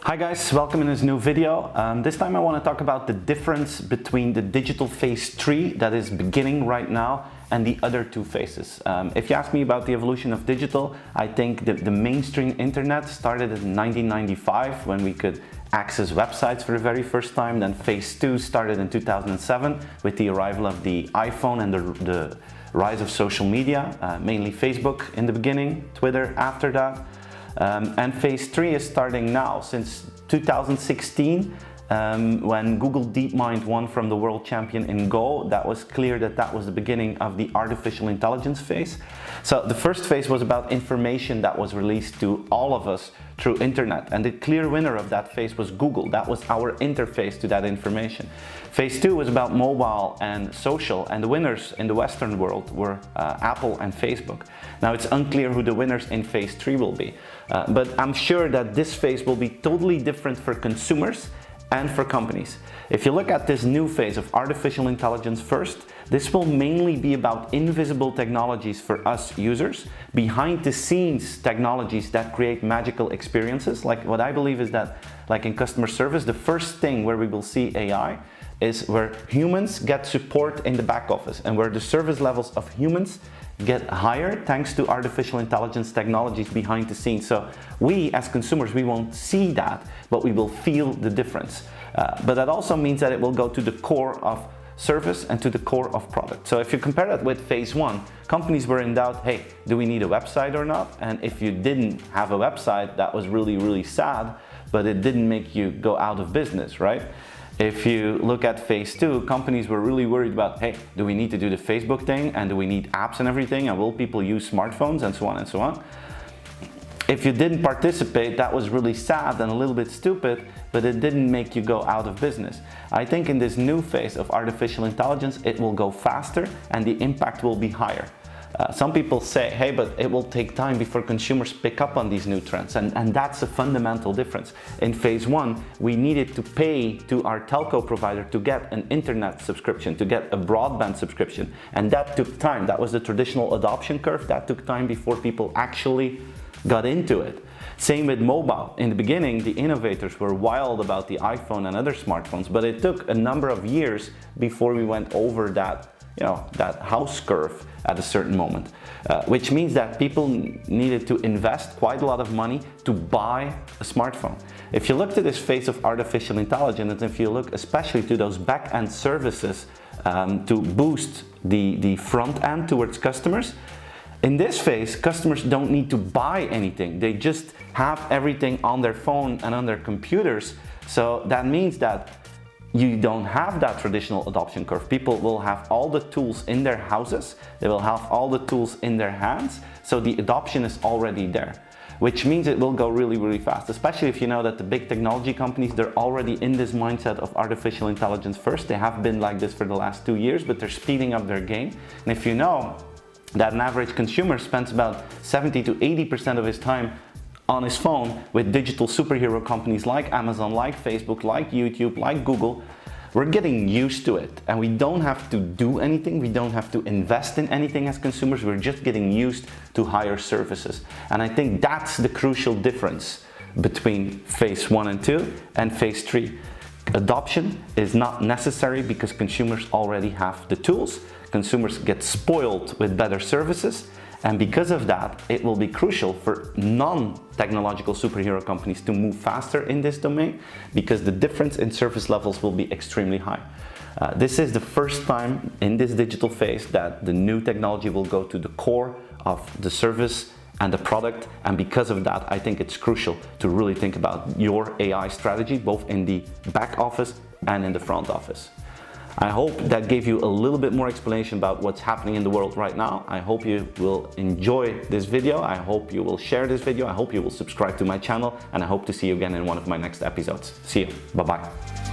Hi guys, welcome in this new video. This time I want to talk about the difference between the digital phase 3 that is beginning right now and the other two phases. If you ask me about the evolution of digital, I think the mainstream internet started in 1995 when we could access websites for the very first time. Then phase 2 started in 2007 with the arrival of the iPhone and the rise of social media, mainly Facebook in the beginning, Twitter after that. And phase 3 is starting now since 2016 when Google DeepMind won from the world champion in Go. That was clear that that was the beginning of the artificial intelligence phase. So the first phase was about information that was released to all of us through internet, and the clear winner of that phase was Google. That was our interface to that information. Phase 2 was about mobile and social, and the winners in the Western world were Apple and Facebook. Now it's unclear who the winners in phase 3 will be, but I'm sure that this phase will be totally different for consumers and for companies. If you look at this new phase of artificial intelligence first, this will mainly be about invisible technologies for us users, behind the scenes technologies that create magical experiences. Like what I believe is that, like in customer service, the first thing where we will see AI is where humans get support in the back office and where the service levels of humans get higher thanks to artificial intelligence technologies behind the scenes. So we as consumers, we won't see that, but we will feel the difference. But that also means that it will go to the core of service and to the core of product. So if you compare that with phase 1, companies were in doubt, hey, do we need a website or not? And if you didn't have a website, that was really sad, but it didn't make you go out of business, right? If you look at phase 2, companies were really worried about, hey, do we need to do the Facebook thing, and do we need apps and everything, and will people use smartphones, and so on and so on. If you didn't participate, that was really sad and a little bit stupid, but it didn't make you go out of business. I think in this new phase of artificial intelligence, it will go faster and the impact will be higher. Some people say, hey, but it will take time before consumers pick up on these new trends, and that's a fundamental difference. In phase 1, we needed to pay to our telco provider to get an internet subscription, to get a broadband subscription, and that took time. That was the traditional adoption curve. That took time before people actually got into it. Same with mobile. In the beginning, the innovators were wild about the iPhone and other smartphones, but it took a number of years before we went over that, that house curve at a certain moment, which means that people needed to invest quite a lot of money to buy a smartphone. If you look to this phase of artificial intelligence, and if you look especially to those back-end services to boost the front end towards customers, in this phase, customers don't need to buy anything. They just have everything on their phone and on their computers. So that means that you don't have that traditional adoption curve. People will have all the tools in their houses. They will have all the tools in their hands. So the adoption is already there, which means it will go really fast, especially if you know that the big technology companies, they're already in this mindset of artificial intelligence first. They have been like this for the last 2 years, but they're speeding up their game. And if you know that an average consumer spends about 70 to 80% of his time on his phone with digital superhero companies like Amazon, like Facebook, like YouTube, like Google, we're getting used to it, and we don't have to do anything. We don't have to invest in anything as consumers. We're just getting used to higher services. And I think that's the crucial difference between phase 1 and 2 and phase 3. Adoption is not necessary because consumers already have the tools. Consumers get spoiled with better services, and because of that, it will be crucial for non-technological superhero companies to move faster in this domain, because the difference in service levels will be extremely high. This is the first time in this digital phase that the new technology will go to the core of the service and the product, and because of that, I think it's crucial to really think about your AI strategy, both in the back office and in the front office. I hope that gave you a little bit more explanation about what's happening in the world right now. I hope you will enjoy this video. I hope you will share this video. I hope you will subscribe to my channel, and I hope to see you again in one of my next episodes. See you. Bye-bye.